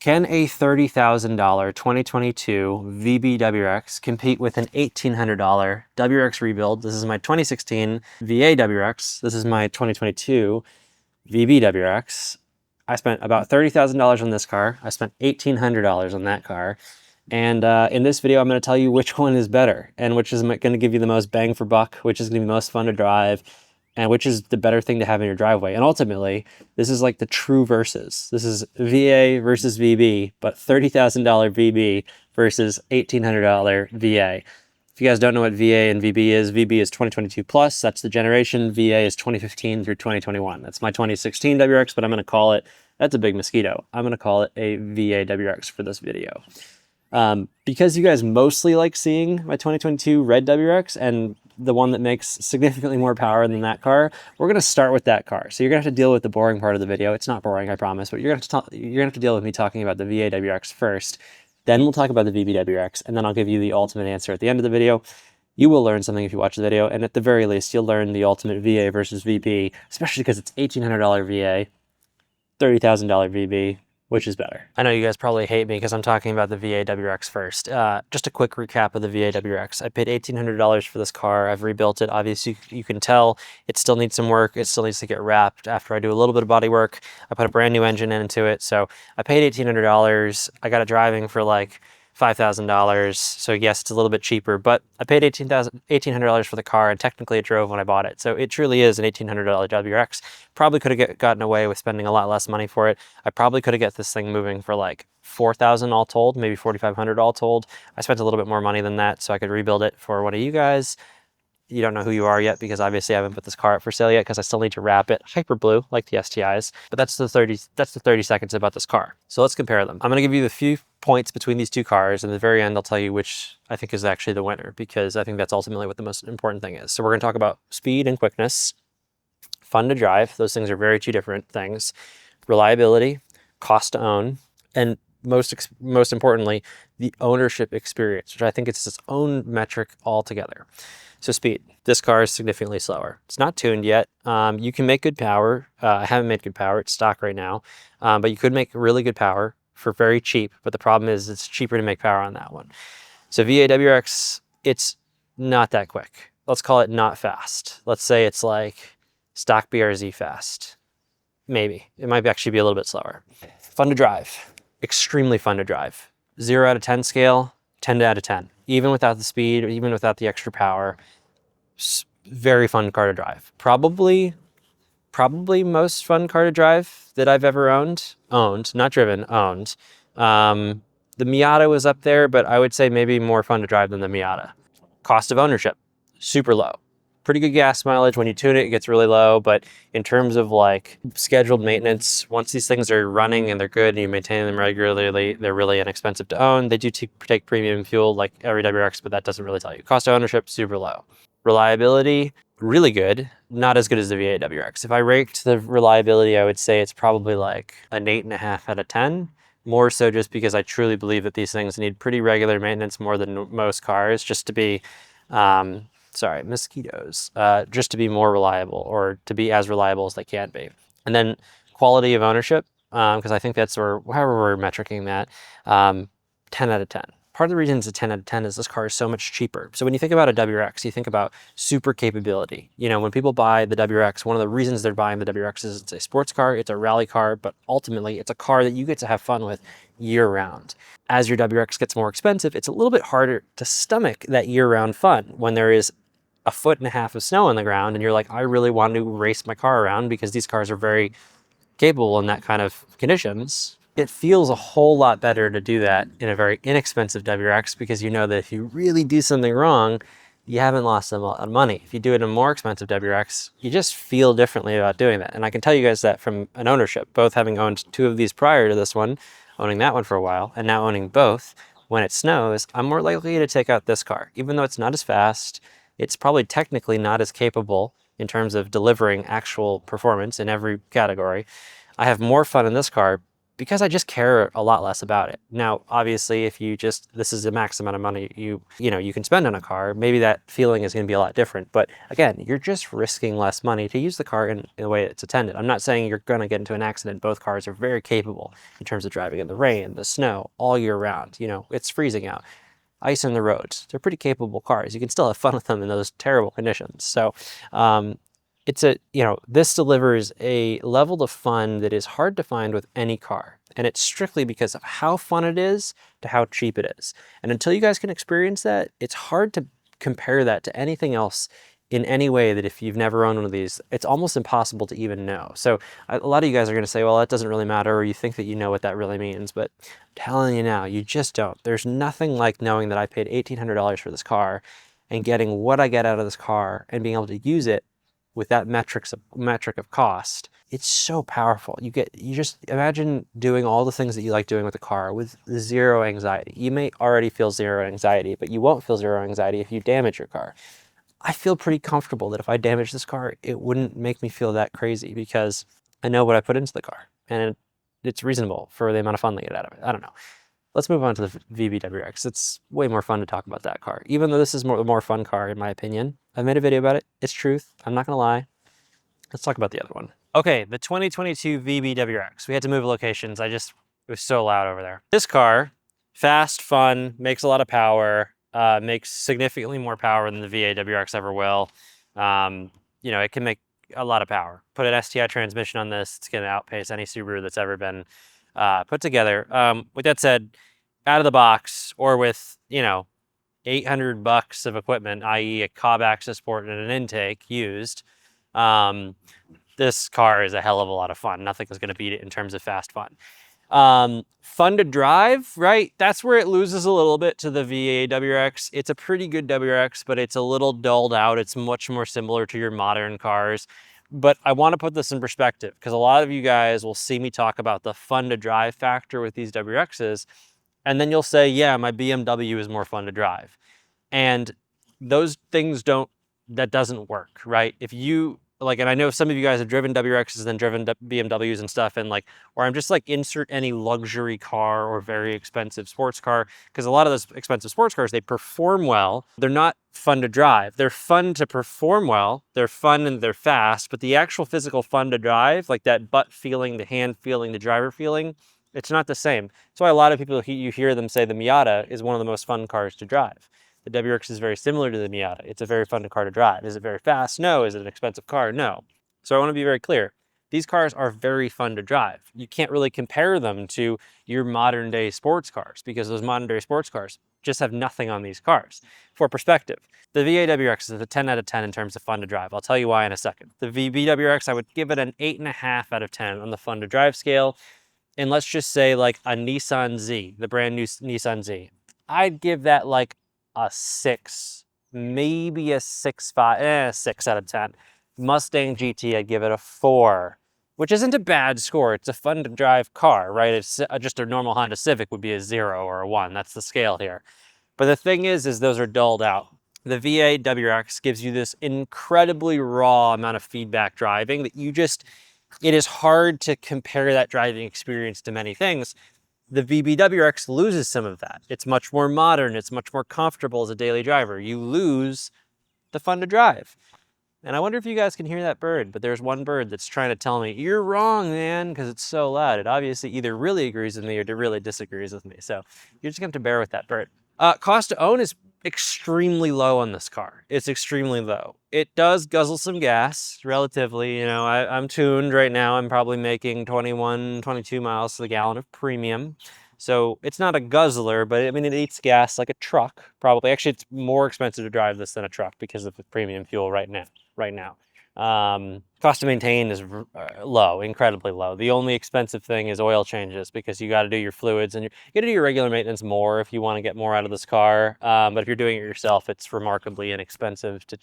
Can a $30,000 2022 VB WRX compete with an $1,800 WRX rebuild? This is my 2016 VA WRX. This is my 2022 VB WRX. I spent about $30,000 on this car. I spent $1,800 on that car. And in this video, I'm going to tell you which one is better and which is going to give you the most bang for buck, which is going to be most fun to drive, and which is the better thing to have in your driveway. And ultimately, this is like the true versus. This is VA versus VB, but $30,000 VB versus $1,800 VA. If you guys don't know what VA and VB is 2022 plus. That's the generation. VA is 2015 through 2021. That's my 2016 WRX, but I'm going to call it, that's a big mosquito. I'm going to call it a VA WRX for this video. Because you guys mostly like seeing my 2022 red WRX and the one that makes significantly more power than that car, we're going to start with that car. So you're going to have to deal with the boring part of the video. It's not boring, I promise, but you're going to have to deal with me talking about the VA WRX first. Then we'll talk about the VB WRX, and then I'll give you the ultimate answer at the end of the video. You will learn something if you watch the video, and at the very least, you'll learn the ultimate VA versus VB, especially because it's $1,800 VA, $30,000 VB. Which is better? I know you guys probably hate me because I'm talking about the VA WRX first. Just a quick recap of the VA WRX. I paid $1,800 for this car. I've rebuilt it. Obviously, you can tell it still needs some work. It still needs to get wrapped after I do a little bit of body work. I put a brand new engine into it. So I paid $1,800. I got it driving for like $5,000. So yes, it's a little bit cheaper, but I paid $1,800 for the car, and technically it drove when I bought it. So it truly is an $1,800 WRX. Probably could have gotten away with spending a lot less money for it. I probably could have got this thing moving for like $4,000 all told, maybe $4,500 all told. I spent a little bit more money than that, so I could rebuild it for one of you guys. You don't know who you are yet because obviously I haven't put this car up for sale yet because I still need to wrap it hyper blue like the STIs. But that's the 30 seconds about this car. So let's compare them. I'm going to give you the few points between these two cars, and at the very end I'll tell you which I think is actually the winner, because I think that's ultimately what the most important thing is. So we're going to talk about speed and quickness, fun to drive. Those things are very two different things. Reliability, cost to own, and most importantly, the ownership experience, which I think it's its own metric altogether. So speed, this car is significantly slower. It's not tuned yet. You can make good power. I haven't made good power. It's stock right now, but you could make really good power for very cheap. But the problem is it's cheaper to make power on that one. So VA WRX, it's not that quick. Let's call it not fast. Let's say it's like stock BRZ fast. Maybe. It might actually be a little bit slower. Fun to drive. Extremely fun to drive. 0 out of 10 scale, 10 out of 10. Even without the speed, even without the extra power, very fun car to drive. Probably most fun car to drive that I've ever owned, not driven, owned. The Miata was up there, but I would say maybe more fun to drive than the Miata. Cost of ownership, super low. Pretty good gas mileage. When you tune it, it gets really low, but in terms of like scheduled maintenance, once these things are running and they're good and you maintain them regularly, they're really inexpensive to own. They do take premium fuel like every WRX, but that doesn't really tell you. Cost of ownership, super low. Reliability, really good. Not as good as the VA WRX. If I ranked the reliability, I would say it's probably like an 8.5 out of 10. More so just because I truly believe that these things need pretty regular maintenance, more than most cars, just to be, sorry, mosquitoes, just to be more reliable, or to be as reliable as they can be. And then quality of ownership, because I think that's, or however we're metricing that, 10 out of 10. Part of the reason it's a 10 out of 10 is this car is so much cheaper. So when you think about a WRX, you think about super capability. You know, when people buy the WRX, one of the reasons they're buying the WRX is it's a sports car, it's a rally car, but ultimately it's a car that you get to have fun with year round. As your WRX gets more expensive, it's a little bit harder to stomach that year-round fun when there is 1.5 feet of snow on the ground and you're like, I really want to race my car around because these cars are very capable in that kind of conditions. It feels a whole lot better to do that in a very inexpensive WRX, because you know that if you really do something wrong, you haven't lost a lot of money. If you do it in a more expensive WRX, you just feel differently about doing that. And I can tell you guys that from an ownership, both having owned 2 of these prior to this one, owning that one for a while, and now owning both. When it snows, I'm more likely to take out this car. Even though it's not as fast, it's probably technically not as capable in terms of delivering actual performance in every category. I have more fun in this car because I just care a lot less about it. Now, obviously, if you just, this is the max amount of money you can spend on a car, maybe that feeling is going to be a lot different. But again, you're just risking less money to use the car in the way it's intended. I'm not saying you're going to get into an accident. Both cars are very capable in terms of driving in the rain, the snow, all year round. It's freezing out, ice on the roads. They're pretty capable cars. You can still have fun with them in those terrible conditions. So, this delivers a level of fun that is hard to find with any car. And it's strictly because of how fun it is to how cheap it is. And until you guys can experience that, it's hard to compare that to anything else in any way that if you've never owned one of these, it's almost impossible to even know. So a lot of you guys are going to say, well, that doesn't really matter, or you think that you know what that really means. But I'm telling you now, you just don't. There's nothing like knowing that I paid $1,800 for this car and getting what I get out of this car and being able to use it with that metric of cost. It's so powerful. You just imagine doing all the things that you like doing with a car with zero anxiety. You may already feel zero anxiety, but you won't feel zero anxiety if you damage your car. I feel pretty comfortable that if I damage this car, it wouldn't make me feel that crazy because I know what I put into the car and it's reasonable for the amount of fun they get out of it. I don't know. Let's move on to the VB WRX. It's way more fun to talk about that car, even though this is the more fun car in my opinion. I made a video about it. It's truth. I'm not gonna lie. Let's talk about the other one. Okay, the 2022 VB WRX. We had to move locations. It was so loud over there. This car, fast, fun, makes a lot of power, makes significantly more power than the VA WRX ever will. It can make a lot of power. Put an STI transmission on this, it's gonna outpace any Subaru that's ever been put together. With that said, out of the box or with, $800 of equipment, i.e. a Cobb access port and an intake used, this car is a hell of a lot of fun. Nothing is going to beat it in terms of fast fun. Fun to drive, right? That's where it loses a little bit to the VA WRX. It's a pretty good WRX, but it's a little dulled out. It's much more similar to your modern cars. But I want to put this in perspective because a lot of you guys will see me talk about the fun to drive factor with these WRXs. And then you'll say, yeah, my BMW is more fun to drive. And those things that doesn't work, right? If you, and I know some of you guys have driven WRXs and driven BMWs and stuff, and or I'm just insert any luxury car or very expensive sports car, because a lot of those expensive sports cars, they perform well. They're not fun to drive. They're fun to perform well. They're fun and they're fast, but the actual physical fun to drive, like that butt feeling, the hand feeling, the driver feeling, it's not the same. That's why a lot of people, you hear them say the Miata is one of the most fun cars to drive. The WRX is very similar to the Miata. It's a very fun car to drive. Is it very fast? No. Is it an expensive car? No. So I want to be very clear. These cars are very fun to drive. You can't really compare them to your modern day sports cars because those modern day sports cars just have nothing on these cars. For perspective, the VA WRX is a 10 out of 10 in terms of fun to drive. I'll tell you why in a second. The VB WRX, I would give it an 8.5 out of 10 on the fun to drive scale. And let's just say a Nissan Z, the brand new Nissan Z. I'd give that a 6, maybe a 6.5, 6 out of 10. Mustang GT, I'd give it a 4, which isn't a bad score. It's a fun to drive car, right? It's just a normal Honda Civic would be a 0 or a 1. That's the scale here. But the thing is those are dulled out. The VA WRX gives you this incredibly raw amount of feedback driving that it is hard to compare that driving experience to many things. The VB WRX loses some of that. It's much more modern. It's much more comfortable as a daily driver. You lose the fun to drive. And I wonder if you guys can hear that bird, but there's one bird that's trying to tell me, you're wrong, man, because it's so loud. It obviously either really agrees with me or really disagrees with me. So you're just going to have to bear with that bird. Cost to own is extremely low on this car. It's extremely low. It does guzzle some gas, relatively. I'm tuned right now. I'm probably making 21, 22 miles to the gallon of premium. So it's not a guzzler, but it eats gas like a truck, probably. Actually, it's more expensive to drive this than a truck because of the premium fuel right now. Cost to maintain is low, incredibly low. The only expensive thing is oil changes because you got to do your fluids and you got to do your regular maintenance more if you want to get more out of this car. But if you're doing it yourself, it's remarkably inexpensive to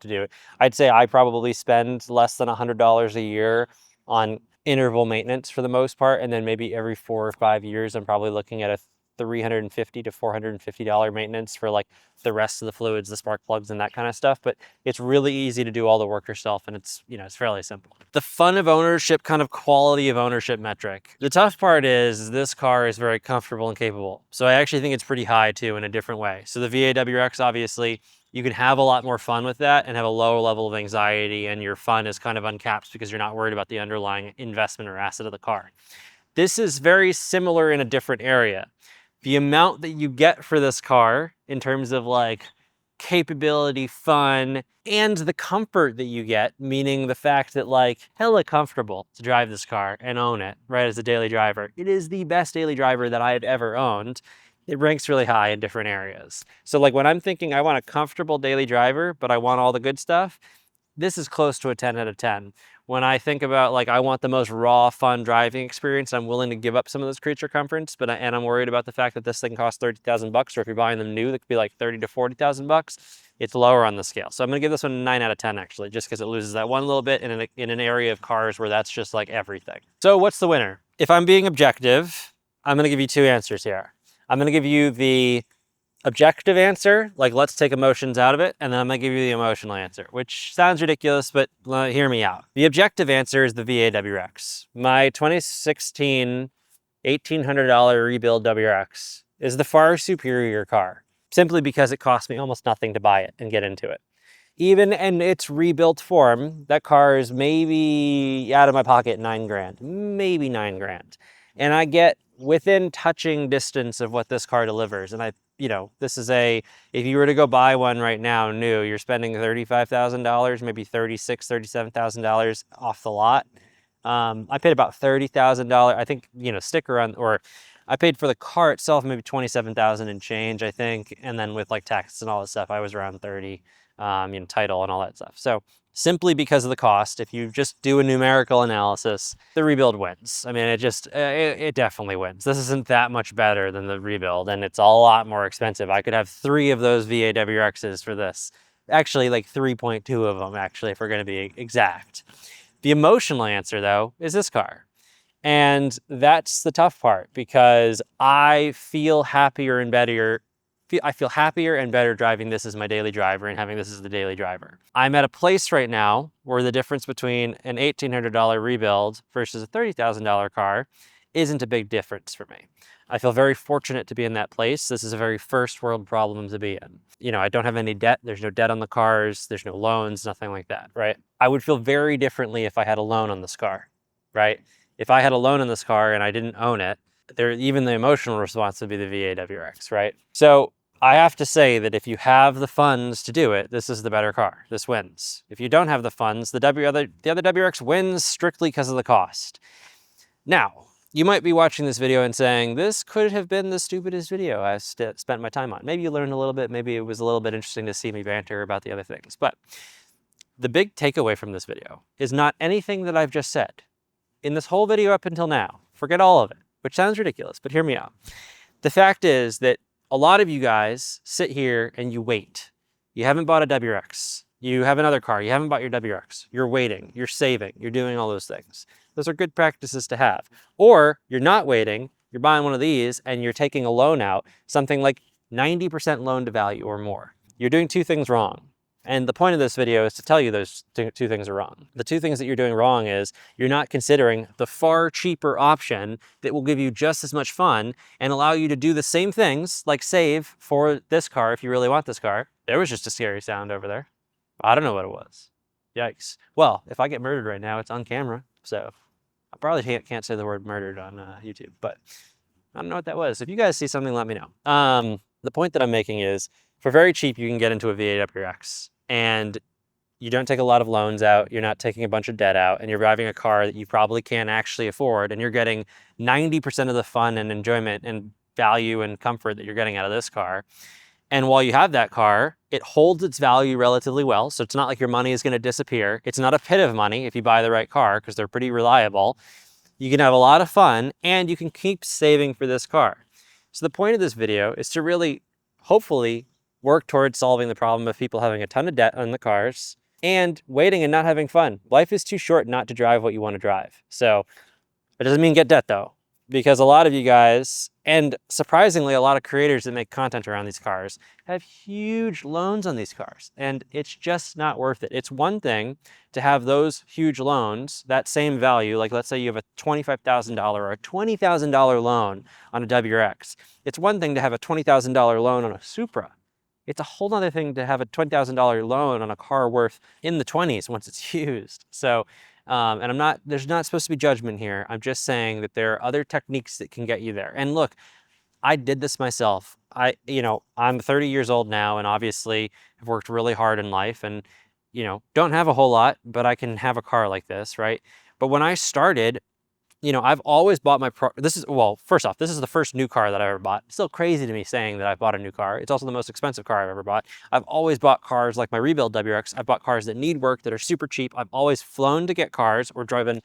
do it. I'd say I probably spend less than $100 a year on interval maintenance for the most part, and then maybe every 4 or 5 years, I'm probably looking at a $350 to $450 maintenance for like the rest of the fluids, the spark plugs and that kind of stuff. But it's really easy to do all the work yourself, and it's, you know, it's fairly simple. The fun of ownership, kind of quality of ownership metric. The tough part is this car is very comfortable and capable. So I actually think it's pretty high too in a different way. So the VA WRX, obviously, you can have a lot more fun with that and have a lower level of anxiety, and your fun is kind of uncapped because you're not worried about the underlying investment or asset of the car. This is very similar in a different area. The amount that you get for this car in terms of like capability, fun, and the comfort that you get, meaning the fact that like hella comfortable to drive this car and own it, right, as a daily driver. It is the best daily driver that I have ever owned. It ranks really high in different areas. So like when I'm thinking I want a comfortable daily driver, but I want all the good stuff, this is close to a 10 out of 10. When I think about like, I want the most raw, fun driving experience, I'm willing to give up some of those creature comforts, and I'm worried about the fact that this thing costs 30,000 bucks, or if you're buying them new, that could be like 30 to 40,000 bucks. It's lower on the scale. So I'm gonna give this one a 9 out of 10 actually, just because it loses that one little bit in an area of cars where that's just like everything. So what's the winner? If I'm being objective, I'm gonna give you two answers here. I'm gonna give you the objective answer, like let's take emotions out of it, and then I'm gonna give you the emotional answer, which sounds ridiculous, but hear me out. The objective answer is the VA WRX. My 2016 $1,800 rebuild WRX is the far superior car, simply because it cost me almost nothing to buy it and get into it. Even in its rebuilt form, that car is maybe out of my pocket 9 grand, maybe 9 grand. And I get within touching distance of what this car delivers. And you know, this is if you were to go buy one right now new, you're spending $35,000, maybe $36,000, $37,000 off the lot. I paid about $30,000, I think, you know, sticker on, or I paid for the car itself, maybe $27,000 and change, I think. And then with like taxes and all that stuff, I was around 30, you know, title and all that stuff. So simply because of the cost, if you just do a numerical analysis, the rebuild wins. I mean, it definitely wins. This isn't that much better than the rebuild, and it's a lot more expensive. I could have 3 of those VA WRXs for this. Actually, like 3.2 of them, actually, if we're gonna be exact. The emotional answer, though, is this car. And that's the tough part, because I feel happier and better driving this as my daily driver and having this as the daily driver. I'm at a place right now where the difference between an $1,800 rebuild versus a $30,000 car isn't a big difference for me. I feel very fortunate to be in that place. This is a very first world problem to be in. You know, I don't have any debt. There's no debt on the cars. There's no loans, nothing like that, right? I would feel very differently if I had a loan on this car, right? If I had a loan on this car and I didn't own it, even the emotional response would be the VA WRX, right? So I have to say that if you have the funds to do it, this is the better car. This wins. If you don't have the funds, the other WRX wins strictly because of the cost. Now, you might be watching this video and saying, this could have been the stupidest video I've spent my time on. Maybe you learned a little bit. Maybe it was a little bit interesting to see me banter about the other things. But the big takeaway from this video is not anything that I've just said. In this whole video up until now, forget all of it, which sounds ridiculous, but hear me out. The fact is that a lot of you guys sit here and you wait. You haven't bought a WRX. You have another car. You haven't bought your WRX. You're waiting. You're saving. You're doing all those things. Those are good practices to have. Or you're not waiting. You're buying one of these and you're taking a loan out, something like 90% loan to value or more. You're doing 2 things wrong. And the point of this video is to tell you those 2 things are wrong. The 2 things that you're doing wrong is you're not considering the far cheaper option that will give you just as much fun and allow you to do the same things, like save for this car if you really want this car. There was just a scary sound over there. I don't know what it was. Yikes. Well, if I get murdered right now, it's on camera. So I probably can't say the word murdered on YouTube, but I don't know what that was. If you guys see something, let me know. The point that I'm making is, for very cheap, you can get into a VA WRX. And you don't take a lot of loans out, you're not taking a bunch of debt out, and you're driving a car that you probably can't actually afford, and you're getting 90% of the fun and enjoyment and value and comfort that you're getting out of this car. And while you have that car, it holds its value relatively well, so it's not like your money is going to disappear. It's not a pit of money if you buy the right car, because they're pretty reliable. You can have a lot of fun, and you can keep saving for this car. So the point of this video is to really, hopefully, work towards solving the problem of people having a ton of debt on the cars and waiting and not having fun. Life is too short not to drive what you want to drive. So it doesn't mean get debt though. because a lot of you guys, and surprisingly a lot of creators that make content around these cars, have huge loans on these cars, and it's just not worth it. It's one thing to have those huge loans, that same value, like let's say you have a $25,000 or a $20,000 loan on a WRX. It's one thing to have a $20,000 loan on a Supra. It's a whole other thing to have a $20,000 loan on a car worth in the 20s once it's used. So, and there's not supposed to be judgment here. I'm just saying that there are other techniques that can get you there. And look, I did this myself. I'm 30 years old now, and obviously have worked really hard in life and, don't have a whole lot, but I can have a car like this, right? But when I started, I've always bought well, first off, this is the first new car that I ever bought. It's still crazy to me saying that I bought a new car. It's also the most expensive car I've ever bought. I've always bought cars like my rebuild WRX. I've bought cars that need work, that are super cheap. I've always flown to get cars or driven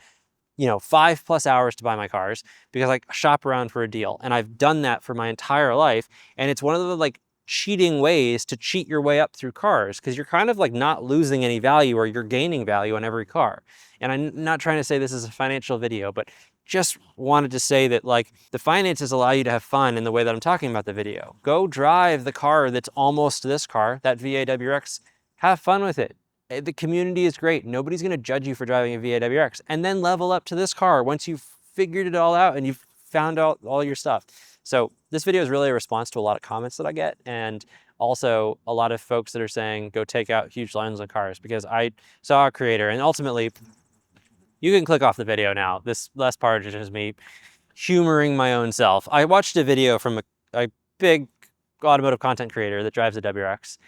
5+ hours to buy my cars because I shop around for a deal. And I've done that for my entire life. And it's one of the cheating ways to cheat your way up through cars, because you're kind of not losing any value, or you're gaining value on every car. And I'm not trying to say this is a financial video, but just wanted to say that the finances allow you to have fun in the way that I'm talking about the video. Go drive the car that's almost this car, that VA WRX. Have fun with it. The community is great. Nobody's going to judge you for driving a VA WRX. And then level up to this car once you've figured it all out and you've found out all your stuff. So this video is really a response to a lot of comments that I get, and also a lot of folks that are saying go take out huge loans on cars, because I saw a creator, and ultimately you can click off the video now. This last part is just me humoring my own self. I watched a video from a big automotive content creator that drives a WRX.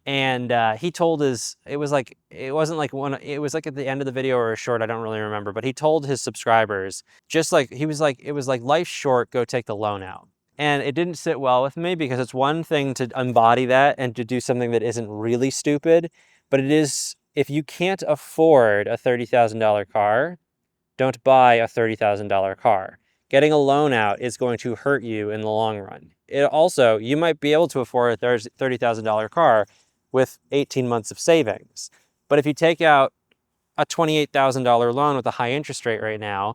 And he told it was at the end of the video or a short, I don't really remember, but he told his subscribers, it was like, life's short, go take the loan out. And it didn't sit well with me, because it's one thing to embody that and to do something that isn't really stupid, but it is, if you can't afford a $30,000 car, don't buy a $30,000 car. Getting a loan out is going to hurt you in the long run. You might be able to afford a $30,000 car with 18 months of savings. But if you take out a $28,000 loan with a high interest rate right now,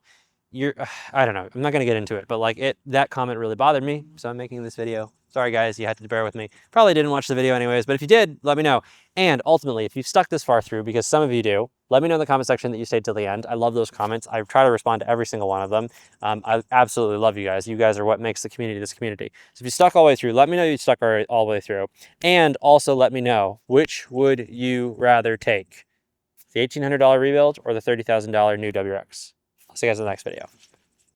I don't know, I'm not gonna get into it, but that comment really bothered me, so I'm making this video. Sorry guys, you had to bear with me. Probably didn't watch the video anyways, but if you did, let me know. And ultimately, if you've stuck this far through, because some of you do, let me know in the comment section that you stayed till the end. I love those comments. I try to respond to every single one of them. I absolutely love you guys. You guys are what makes the community this community. So if you stuck all the way through, let me know you stuck all the way through. And also let me know, which would you rather take? The $1,800 rebuild or the $30,000 new WRX? I'll see you guys in the next video.